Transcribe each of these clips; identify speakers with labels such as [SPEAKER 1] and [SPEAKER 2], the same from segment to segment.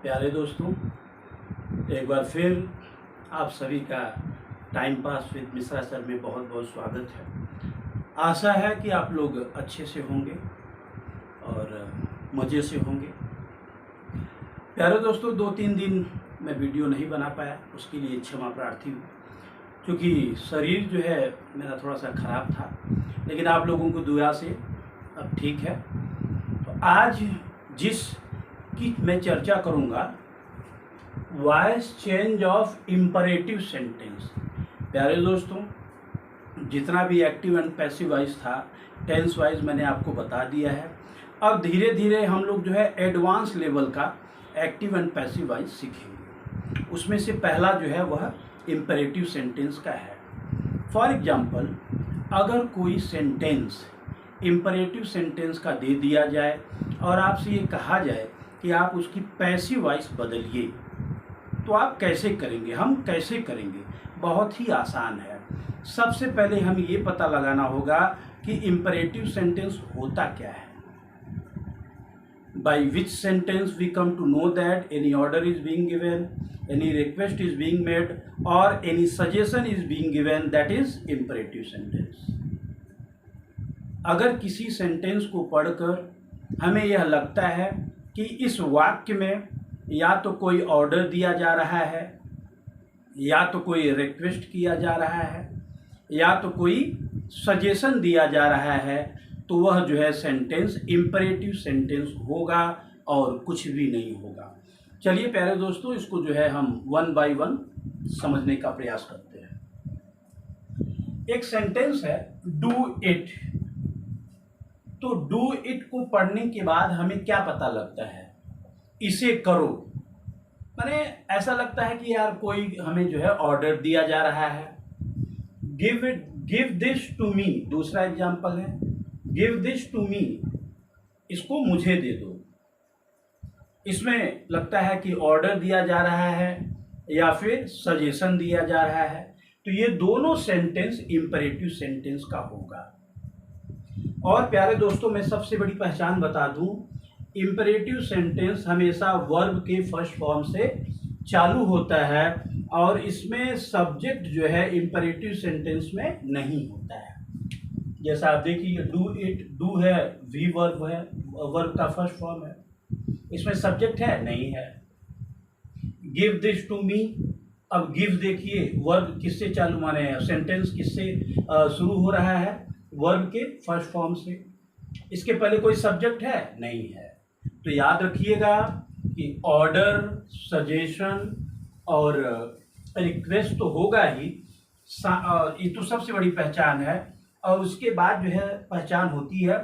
[SPEAKER 1] प्यारे दोस्तों, एक बार फिर आप सभी का time pass with Mishra sir में बहुत बहुत स्वागत है। आशा है कि आप लोग अच्छे से होंगे और मज़े से होंगे। प्यारे दोस्तों, 2-3 दिन मैं वीडियो नहीं बना पाया, उसके लिए क्षमा प्रार्थी हूँ, क्योंकि शरीर जो है मेरा थोड़ा सा ख़राब था, लेकिन आप लोगों को दुआ से अब ठीक है। तो आज जिस की मैं चर्चा करूंगा, voice change of imperative sentence. प्यारे दोस्तों, जितना भी एक्टिव एंड पैसिव वॉइस था, टेंस वाइज मैंने आपको बता दिया है। अब धीरे धीरे हम लोग जो है एडवांस लेवल का एक्टिव एंड पैसिव वॉइस सीखेंगे। उसमें से पहला जो है वह इंपरेटिव सेंटेंस का है। फॉर एग्जाम्पल, अगर कोई सेंटेंस इंपरेटिव सेंटेंस का दे दिया जाए और आपसे ये कहा जाए कि आप उसकी पैसिव वॉइस बदलिए, तो आप कैसे करेंगे? हम कैसे करेंगे? बहुत ही आसान है। सबसे पहले हमें ये पता लगाना होगा कि इंपरेटिव सेंटेंस होता क्या है। By which sentence we come to know that any order is being given, any request is being made और any suggestion is being given, that is imperative sentence. अगर किसी सेंटेंस को पढ़कर हमें यह लगता है कि इस वाक्य में या तो कोई ऑर्डर दिया जा रहा है, या तो कोई रिक्वेस्ट किया जा रहा है, या तो कोई सजेशन दिया जा रहा है, तो वह जो है सेंटेंस इंपरेटिव सेंटेंस होगा और कुछ भी नहीं होगा। चलिए प्यारे दोस्तों, इसको जो है हम वन बाय वन समझने का प्रयास करते हैं। एक सेंटेंस है डू इट। तो डू इट को पढ़ने के बाद हमें क्या पता लगता है? इसे करो। माने ऐसा लगता है कि यार कोई हमें जो है ऑर्डर दिया जा रहा है। गिव दिस टू मी, दूसरा एग्जांपल है गिव दिस टू मी, इसको मुझे दे दो। इसमें लगता है कि ऑर्डर दिया जा रहा है या फिर सजेशन दिया जा रहा है। तो ये दोनों सेंटेंस इंपरेटिव सेंटेंस का होगा। और प्यारे दोस्तों, मैं सबसे बड़ी पहचान बता दूं, इंपरेटिव सेंटेंस हमेशा वर्ब के फर्स्ट फॉर्म से चालू होता है और इसमें सब्जेक्ट जो है इंपरेटिव सेंटेंस में नहीं होता है। जैसा आप देखिए, डू इट, डू है, वी वर्ब है, वर्ब का फर्स्ट फॉर्म है, इसमें सब्जेक्ट है नहीं है। गिव दिस टू मी, अब गिव देखिए वर्ब किससे चालू, माने सेंटेंस किससे शुरू हो रहा है? वर्ब के फर्स्ट फॉर्म से। इसके पहले कोई सब्जेक्ट है नहीं है। तो याद रखिएगा कि ऑर्डर, सजेशन और रिक्वेस्ट तो होगा ही, ये तो सबसे बड़ी पहचान है। और उसके बाद जो है पहचान होती है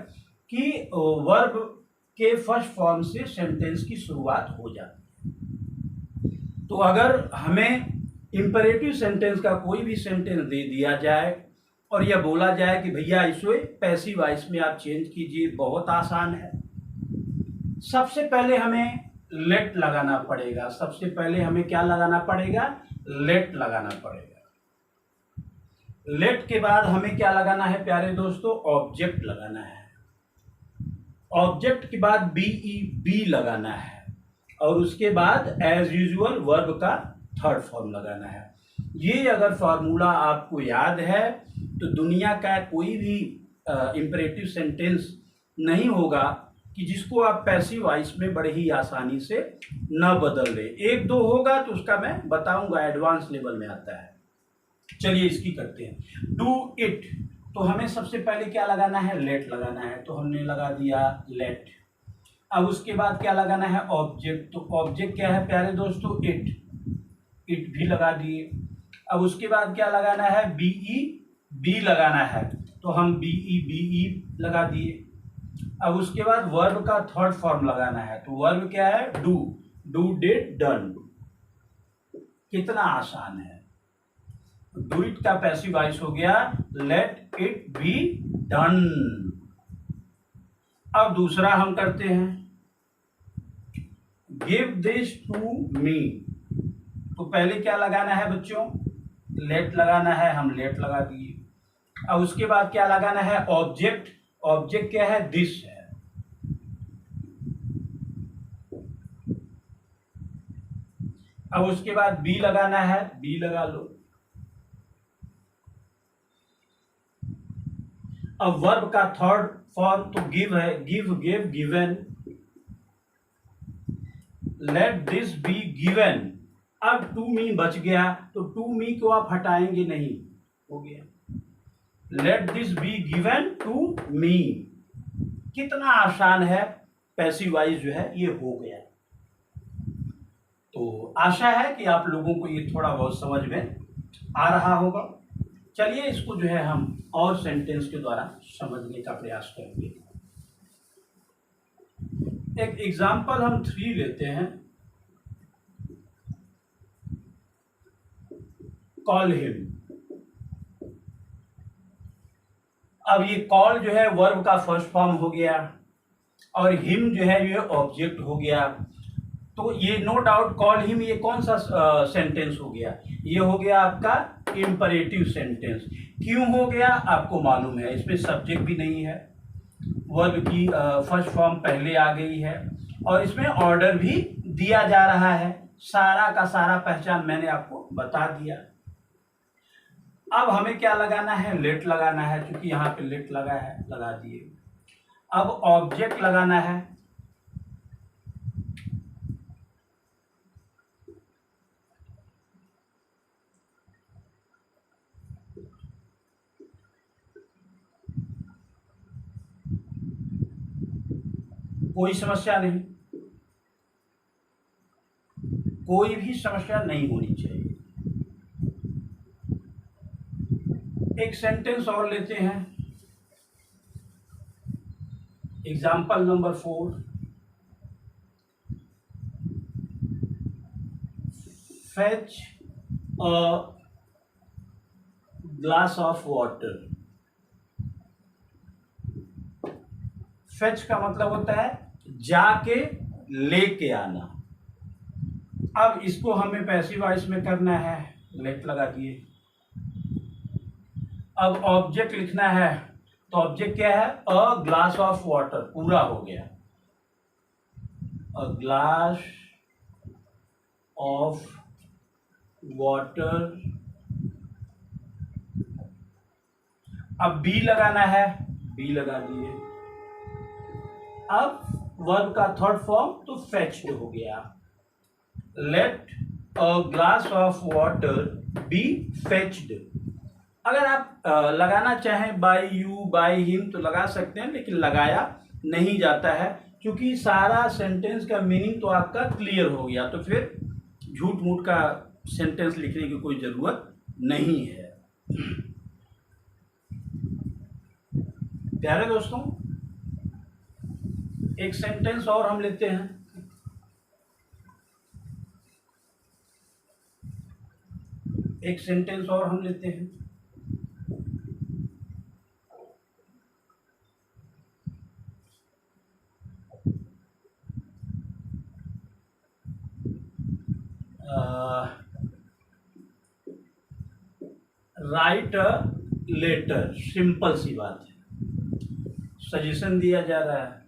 [SPEAKER 1] कि वर्ब के फर्स्ट फॉर्म से सेंटेंस की शुरुआत हो जाती है। तो अगर हमें इंपरेटिव सेंटेंस का कोई भी सेंटेंस दे दिया जाए और यह बोला जाए कि भैया इसे पैसिव वॉइस में आप चेंज कीजिए, बहुत आसान है। सबसे पहले हमें लेट लगाना पड़ेगा। सबसे पहले हमें क्या लगाना पड़ेगा? लेट लगाना पड़ेगा। लेट के बाद हमें क्या लगाना है प्यारे दोस्तों? ऑब्जेक्ट लगाना है। ऑब्जेक्ट के बाद बी लगाना है और उसके बाद एज यूजुअल वर्ब का थर्ड फॉर्म लगाना है। ये अगर फार्मूला आपको याद है तो दुनिया का कोई भी इंपरेटिव सेंटेंस नहीं होगा कि जिसको आप पैसिव वॉइस में बड़े ही आसानी से न बदल दे। एक दो होगा तो उसका मैं बताऊंगा, एडवांस लेवल में आता है। चलिए इसकी करते हैं। डू इट, तो हमें सबसे पहले क्या लगाना है? लेट लगाना है। तो हमने लगा दिया लेट। अब उसके बाद क्या लगाना है? ऑब्जेक्ट। तो ऑब्जेक्ट क्या है प्यारे दोस्तों? इट। इट भी लगा दिए। अब उसके बाद क्या लगाना है? बी लगाना है। तो हम बी लगा दिए। अब उसके बाद वर्ब का थर्ड फॉर्म लगाना है। तो वर्ब क्या है? Do did done. कितना आसान है। डू इट का पैसिव वॉइस हो गया लेट इट बी डन। अब दूसरा हम करते हैं गिव दिस टू मी। तो पहले क्या लगाना है बच्चों? लेट लगाना है, हम लेट लगा दिए। अब उसके बाद क्या लगाना है? ऑब्जेक्ट। ऑब्जेक्ट क्या है? दिस है। अब उसके बाद बी लगाना है, बी लगा लो। अब वर्ब का थर्ड फॉर्म तो गिव है, give, give, given. Late this be given. अब टू मी बच गया, तो टू मी को आप हटाएंगे नहीं, हो गया let this be given to me. कितना आसान है, पैसिव वॉइस जो है ये हो गया। तो आशा है कि आप लोगों को ये थोड़ा बहुत समझ में आ रहा होगा। चलिए इसको जो है हम और सेंटेंस के द्वारा समझने का प्रयास करेंगे। एक एग्जाम्पल हम 3 लेते हैं। Call him. अब ये कॉल जो है वर्ब का फर्स्ट फॉर्म हो गया और हिम जो है ये ऑब्जेक्ट हो गया। तो ये नो डाउट कॉल हिम ये कौन सा सेंटेंस हो गया, ये हो गया आपका इंपरेटिव सेंटेंस। क्यों हो गया आपको मालूम है, इसमें सब्जेक्ट भी नहीं है, वर्ब की फर्स्ट फॉर्म पहले आ गई है और इसमें ऑर्डर भी दिया जा रहा है। सारा का सारा पहचान मैंने आपको बता दिया। अब हमें क्या लगाना है, लेट लगाना है, क्योंकि यहाँ पे लेट लगा है, लगा दिए। अब ऑब्जेक्ट लगाना है। कोई समस्या नहीं, कोई भी समस्या नहीं होनी चाहिए। एक सेंटेंस और लेते हैं, example number 4। Fetch a glass of water. Fetch का मतलब होता है जाके लेके आना। अब इसको हमें पैसिव वॉइस में करना है, लेट लगा दिए। अब ऑब्जेक्ट लिखना है, तो ऑब्जेक्ट क्या है, अ ग्लास ऑफ वाटर, पूरा हो गया, अ ग्लास ऑफ वाटर। अब बी लगाना है, बी लगा दिए। अब वर्ब का थर्ड फॉर्म तो फेच्ड हो गया, let a glass of water be fetched. अगर आप लगाना चाहें बाय यू, बाय हिम तो लगा सकते हैं, लेकिन लगाया नहीं जाता है क्योंकि सारा सेंटेंस का मीनिंग तो आपका क्लियर हो गया, तो फिर झूठ मूठ का सेंटेंस लिखने की कोई ज़रूरत नहीं है। प्यारे दोस्तों, एक सेंटेंस और हम लेते हैं। एक सेंटेंस और हम लेते हैं। राइट अ लेटर, सिंपल सी बात है, सजेशन दिया जा रहा है।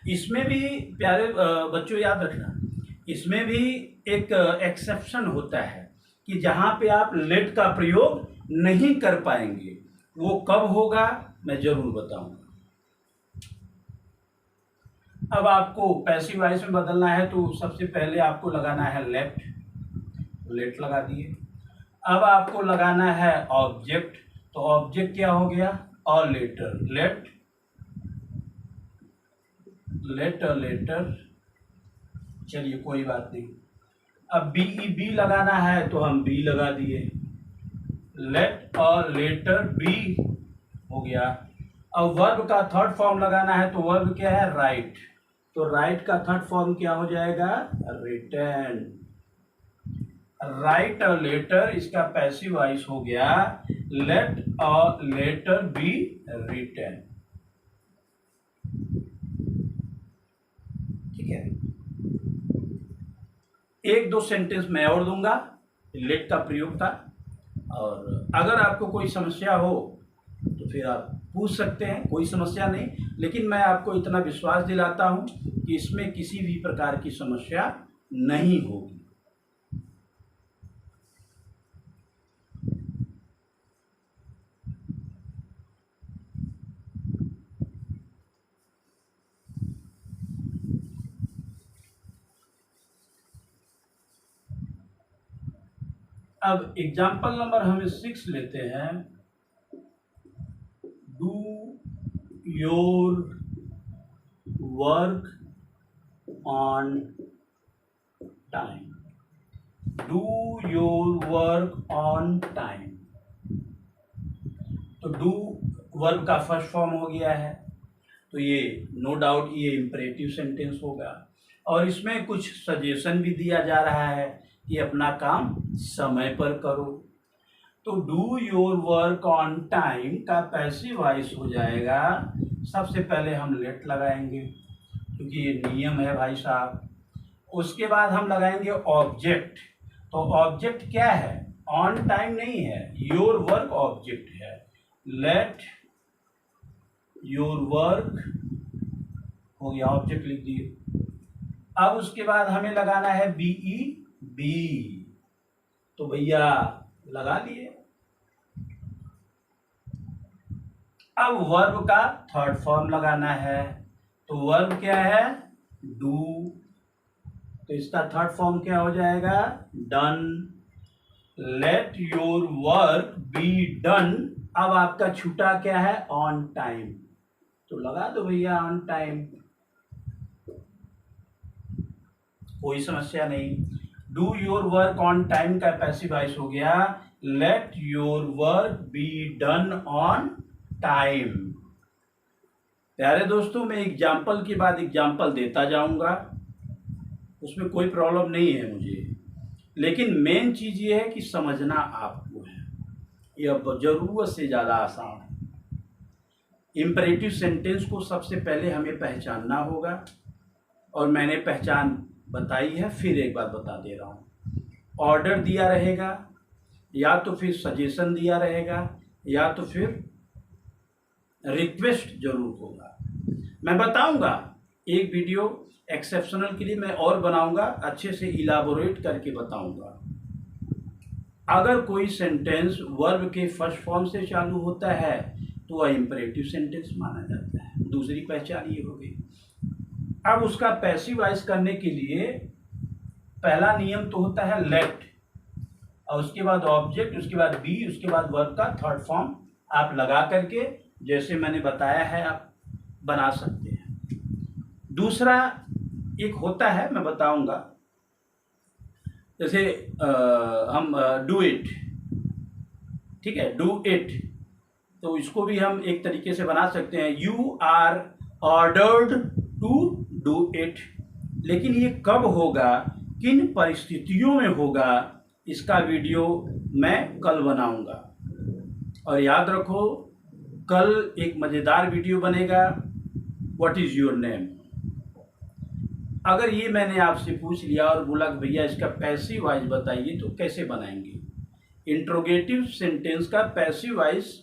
[SPEAKER 1] इसमें भी प्यारे बच्चों याद रखना, इसमें भी एक एक्सेप्शन होता है कि जहाँ पे आप लेट का प्रयोग नहीं कर पाएंगे। वो कब होगा मैं जरूर बताऊंगा। अब आपको पैसिव वॉइस में बदलना है तो सबसे पहले आपको लगाना है लेट, लेट लगा दिए। अब आपको लगाना है ऑब्जेक्ट, तो ऑब्जेक्ट क्या हो गया, a letter, let, let a letter. चलिए कोई बात नहीं। अब बी लगाना है तो हम बी लगा दिए, लेट अ लेटर बी हो गया। अब वर्ब का थर्ड फॉर्म लगाना है तो वर्ब क्या है, राइट, तो राइट का थर्ड फॉर्म क्या हो जाएगा, रिटन। राइट अ लेटर, इसका पैसिव वॉइस हो गया let a letter be written. ठीक है, एक दो सेंटेंस मैं और दूंगा, लेट का प्रयोग था, और अगर आपको कोई समस्या हो तो फिर आप पूछ सकते हैं, कोई समस्या नहीं। लेकिन मैं आपको इतना विश्वास दिलाता हूं कि इसमें किसी भी प्रकार की समस्या नहीं होगी। अब एग्जाम्पल नंबर हम 6 लेते हैं। Do your work on time. Do your work on time. तो डू वर्ब का फर्स्ट फॉर्म हो गया है, तो ये नो डाउट ये इंपरेटिव सेंटेंस होगा। और इसमें कुछ सजेशन भी दिया जा रहा है कि अपना काम समय पर करो। तो do your work on time का पैसिव वॉइस हो जाएगा। सबसे पहले हम लेट लगाएंगे क्योंकि ये नियम है भाई साहब। उसके बाद हम लगाएंगे ऑब्जेक्ट। तो ऑब्जेक्ट क्या है? ऑन टाइम नहीं है, योर वर्क ऑब्जेक्ट है। लेट योर वर्क हो गया, ऑब्जेक्ट लिख दिए। अब उसके बाद हमें लगाना है बीई बी। तो भैया लगा लिए। अब वर्ब का थर्ड फॉर्म लगाना है। तो वर्ब क्या है? डू। तो इसका थर्ड फॉर्म क्या हो जाएगा? Done. Let your work be done. अब आपका छूटा क्या है? On time. तो लगा दो भैया ऑन टाइम, कोई समस्या नहीं। Do your work on time का पैसिव वॉइस हो गया let your work be done on time. प्यारे दोस्तों, मैं एग्जाम्पल के बाद एग्जाम्पल देता जाऊंगा, उसमें कोई प्रॉब्लम नहीं है मुझे, लेकिन मेन चीज ये है कि समझना आपको है। यह जरूरत से ज़्यादा आसान है। इम्परेटिव सेंटेंस को सबसे पहले हमें पहचानना होगा, और मैंने पहचान बताई है, फिर एक बार बता दे रहा हूँ। ऑर्डर दिया रहेगा, या तो फिर सजेशन दिया रहेगा, या तो फिर रिक्वेस्ट जरूर होगा। मैं बताऊंगा एक वीडियो एक्सेप्शनल के लिए मैं और बनाऊंगा, अच्छे से इलाबोरेट करके बताऊंगा। अगर कोई सेंटेंस वर्ब के फर्स्ट फॉर्म से चालू होता है तो वह इम्परेटिव सेंटेंस माना जाता है। दूसरी पहचान ये हो गई। अब उसका पैसिव वॉइस करने के लिए पहला नियम तो होता है लेट, और उसके बाद ऑब्जेक्ट, उसके बाद बी, उसके बाद वर्ब का थर्ड फॉर्म आप लगा करके जैसे मैंने बताया है आप बना सकते हैं। दूसरा एक होता है, मैं बताऊंगा, जैसे हम डू इट, ठीक है, डू इट, तो इसको भी हम एक तरीके से बना सकते हैं, you are ordered to do it. लेकिन ये कब होगा, किन परिस्थितियों में होगा, इसका वीडियो मैं कल बनाऊंगा। और याद रखो, कल एक मज़ेदार वीडियो बनेगा, व्हाट इज़ योर नेम। अगर ये मैंने आपसे पूछ लिया और बोला कि भैया इसका पैसिव वॉइस बताइए, तो कैसे बनाएंगे? इंट्रोगेटिव सेंटेंस का पैसिव वॉइस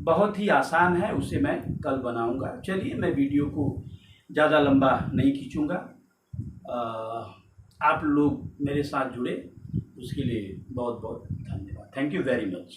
[SPEAKER 1] बहुत ही आसान है, उसे मैं कल बनाऊंगा। चलिए, मैं वीडियो को ज़्यादा लंबा नहीं खींचूंगा। आप लोग मेरे साथ जुड़े उसके लिए बहुत बहुत धन्यवाद। Thank you very much.